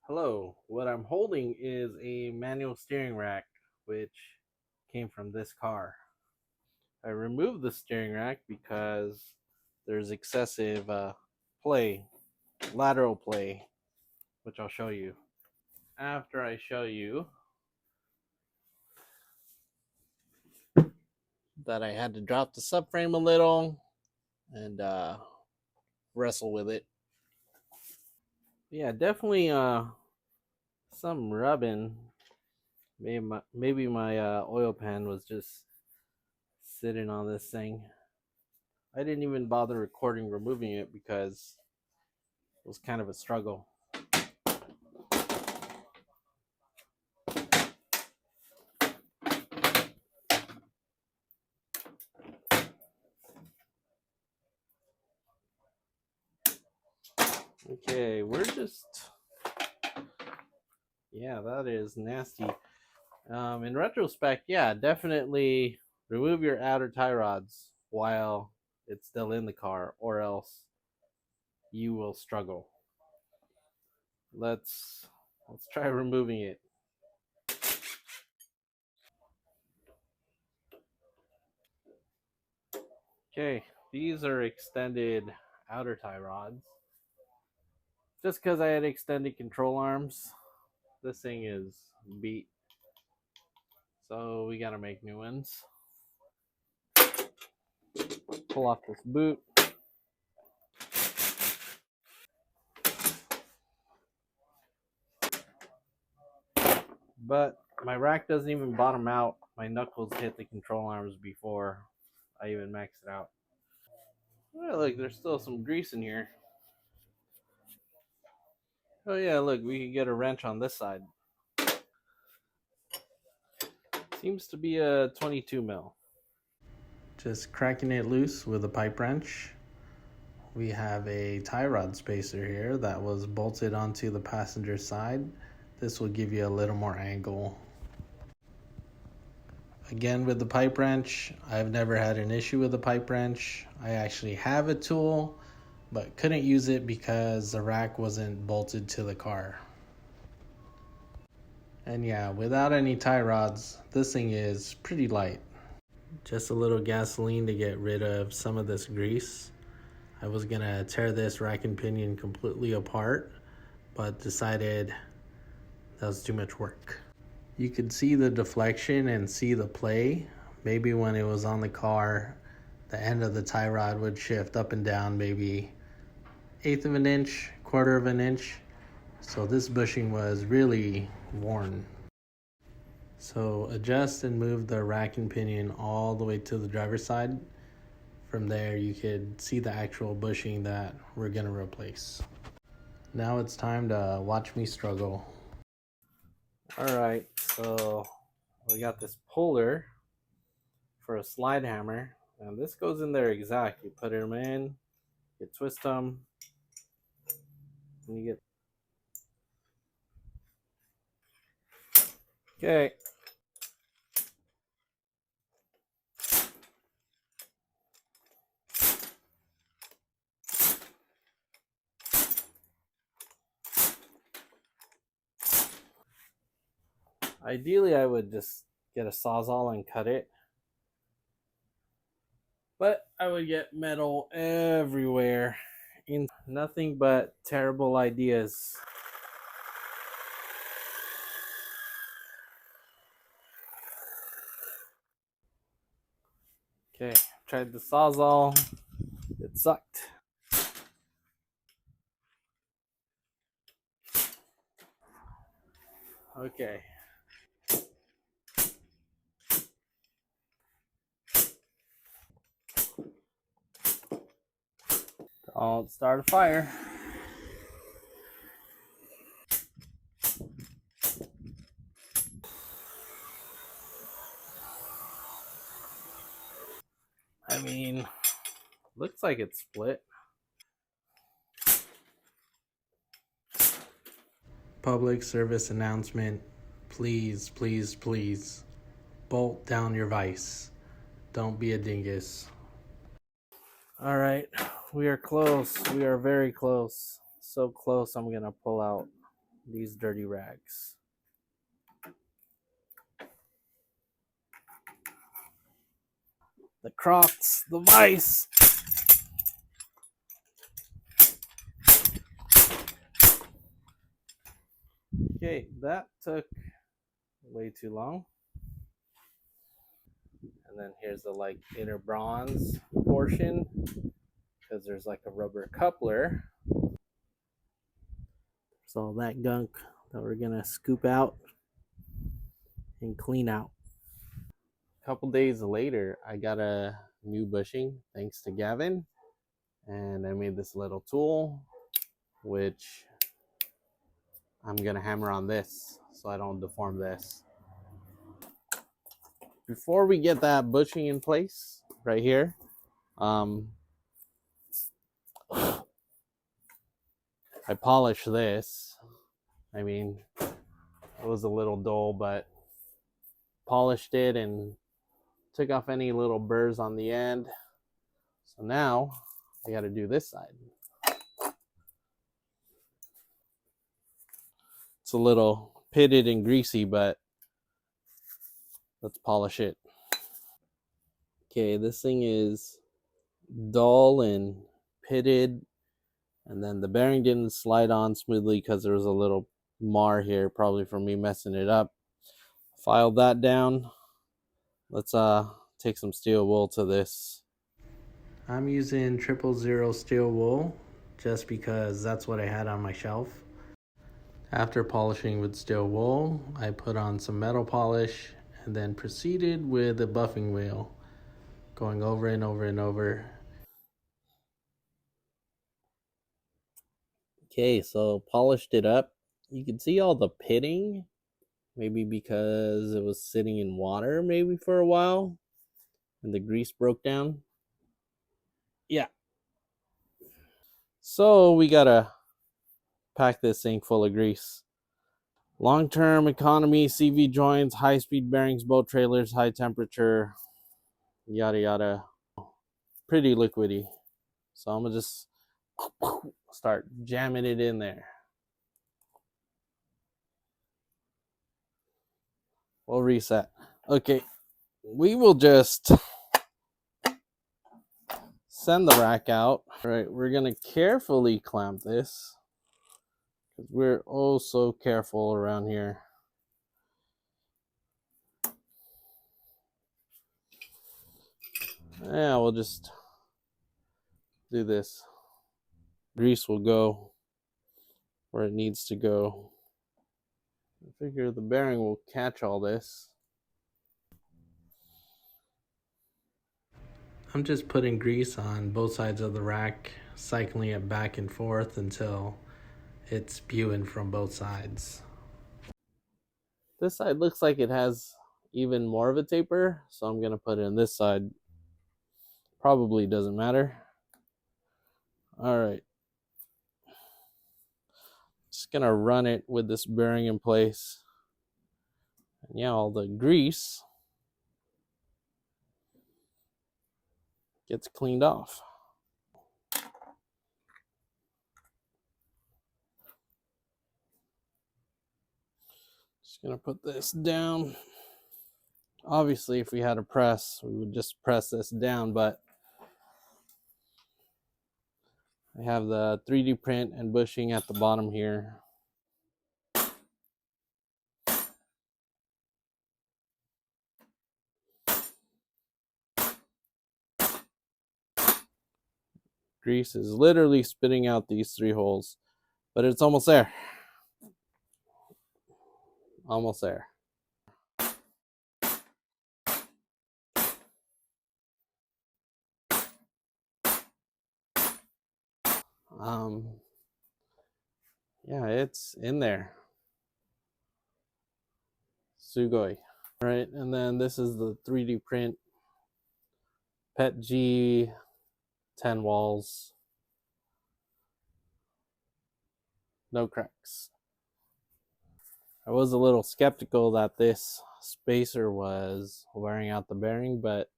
Hello, what I'm holding is a manual steering rack which came from this car. I removed the steering rack because there's excessive play, lateral play, which I'll show you. After I show you that I had to drop the subframe a little and wrestle with it. Yeah, definitely some rubbing. Maybe my oil pan was just sitting on this thing. I didn't even bother recording removing it because it was kind of a struggle. Okay, yeah, that is nasty. In retrospect, yeah, definitely remove your outer tie rods while it's still in the car, or else you will struggle. Let's try removing it. Okay, these are extended outer tie rods. Just because I had extended control arms, this thing is beat. So we gotta make new ones. Pull off this boot. But my rack doesn't even bottom out. My knuckles hit the control arms before I even maxed it out. Oh, look, there's still some grease in here. Oh yeah, look, we can get a wrench on this side. Seems to be a 22 mil. Just cracking it loose with a pipe wrench. We have a tie rod spacer here that was bolted onto the passenger side. This will give you a little more angle. Again, with the pipe wrench, I've never had an issue with the pipe wrench. I actually have a tool, but couldn't use it because the rack wasn't bolted to the car. And yeah, without any tie rods, this thing is pretty light. Just a little gasoline to get rid of some of this grease. I was gonna tear this rack and pinion completely apart, but decided that was too much work. You could see the deflection and see the play. Maybe when it was on the car, the end of the tie rod would shift up and down maybe 1/8 of an inch, 1/4 of an inch. So this bushing was really worn. So adjust and move the rack and pinion all the way to the driver's side. From there you could see the actual bushing that we're gonna replace. Now it's time to watch me struggle. Alright, so we got this puller for a slide hammer, and this goes in there exact. You put them in, you twist them, and you get. Okay. Ideally, I would just get a Sawzall and cut it, but I would get metal everywhere. Nothing but terrible ideas. Okay, tried the Sawzall. It sucked. Okay. I'll start a fire. I mean, looks like it's split. Public service announcement. Please, please, please. Bolt down your vise. Don't be a dingus. All right, we are close. We are very close. So close, I'm gonna pull out. these dirty rags. The Crocs, the Vice. Okay, that took way too long. And then here's the like inner bronze portion because there's like a rubber coupler. So all that gunk that we're gonna scoop out and clean out. A couple days later, I got a new bushing thanks to Gavin, and I made this little tool, which I'm gonna hammer on this so I don't deform this. Before we get that bushing in place right here, I polished this. I mean, it was a little dull, but polished it and took off any little burrs on the end. So now I got to do this side. It's a little pitted and greasy, but let's polish it. Okay, this thing is dull and pitted, and then the bearing didn't slide on smoothly because there was a little mar here, probably from me messing it up. Filed that down. Let's take some steel wool to this. I'm using 000 steel wool just because that's what I had on my shelf. After polishing with steel wool, I put on some metal polish and then proceeded with a buffing wheel, going over and over and over. Okay, so polished it up. You can see all the pitting, maybe because it was sitting in water maybe for a while and the grease broke down. Yeah. So we gotta pack this thing full of grease. Long-term economy, CV joints, high-speed bearings, boat trailers, high temperature, yada yada. Pretty liquidy. So I'm gonna just start jamming it in there. We'll reset. Okay, we will just send the rack out. All right, we're gonna carefully clamp this because we're oh so careful around here. Yeah, we'll just do this. Grease will go where it needs to go. I figure the bearing will catch all this. I'm just putting grease on both sides of the rack, cycling it back and forth until it's spewing from both sides. This side looks like it has even more of a taper, so I'm gonna put it in this side. Probably doesn't matter. All right. Just gonna run it with this bearing in place. And yeah, all the grease gets cleaned off. Just gonna put this down. Obviously, if we had a press, we would just press this down, but I have the 3D print and bushing at the bottom here. Grease is literally spitting out these 3 holes, but it's almost there. Almost there. Yeah, it's in there. Sugoi. All right, and then this is the 3D print PET G 10 walls. No cracks. I was a little skeptical that this spacer was wearing out the bearing, but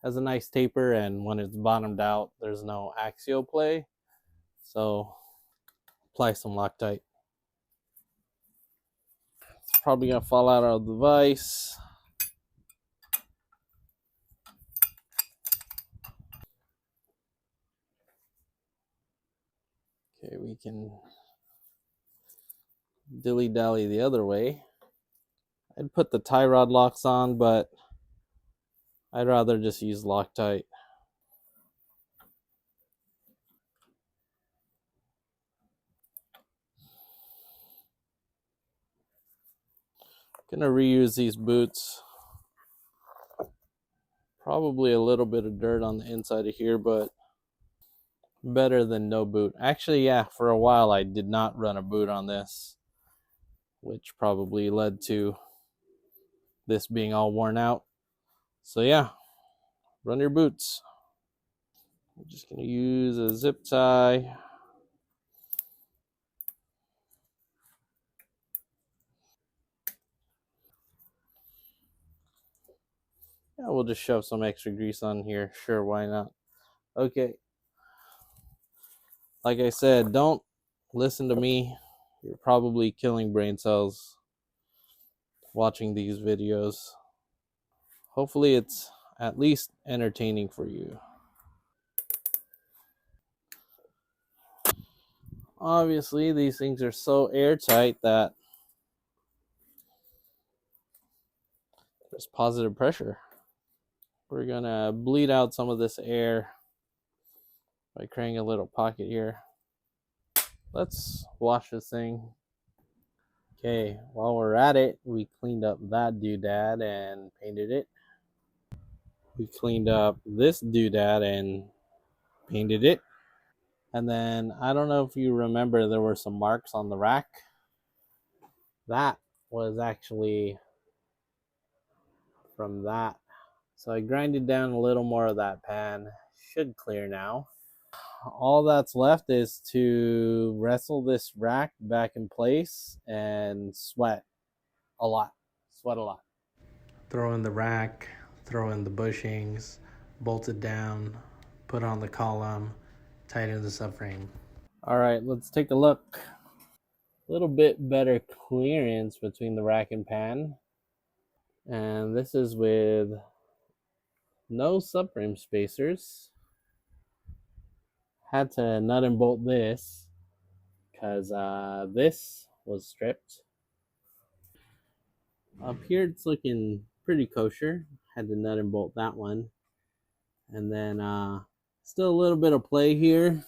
has a nice taper, and when it's bottomed out, there's no axial play. So apply some Loctite. It's probably gonna fall out of the vise. Okay, we can dilly-dally the other way. I'd put the tie rod locks on, but I'd rather just use Loctite. Gonna reuse these boots. Probably a little bit of dirt on the inside of here, but better than no boot. Actually, yeah, for a while I did not run a boot on this, which probably led to this being all worn out. So yeah, run your boots. I'm just gonna use a zip tie. Yeah, we'll just shove some extra grease on here. Sure, why not? Okay. Like I said, don't listen to me. You're probably killing brain cells watching these videos. Hopefully it's at least entertaining for you. Obviously, these things are so airtight that there's positive pressure. We're gonna bleed out some of this air by creating a little pocket here. Let's wash this thing. Okay, while we're at it, we cleaned up that doodad and painted it. We cleaned up this doodad and painted it. And then, I don't know if you remember, there were some marks on the rack. That was actually from that. So I grinded down a little more of that pan. Should clear now. All that's left is to wrestle this rack back in place and sweat a lot. Sweat a lot. Throw in the rack, throw in the bushings, bolt it down, put on the column, tighten the subframe. All right, let's take a look. A little bit better clearance between the rack and pan. And this is with no subframe spacers. Had to nut and bolt this because this was stripped. Up here it's looking pretty kosher. Had to nut and bolt that one. And then still a little bit of play here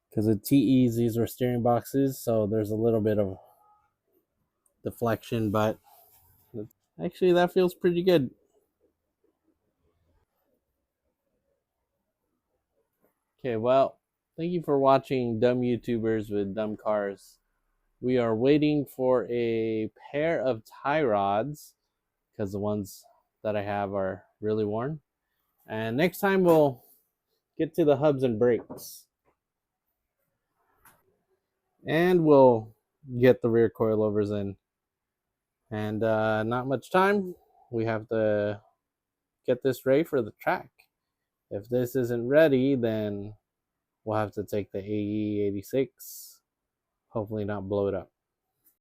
because the TEs, these were steering boxes, so there's a little bit of deflection, but actually that feels pretty good. Okay, well, thank you for watching Dumb YouTubers with Dumb Cars. We are waiting for a pair of tie rods because the ones that I have are really worn. And next time we'll get to the hubs and brakes. And we'll get the rear coilovers in. And not much time. We have to get this ready for the track. If this isn't ready, then we'll have to take the AE86. Hopefully not blow it up.